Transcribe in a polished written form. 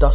10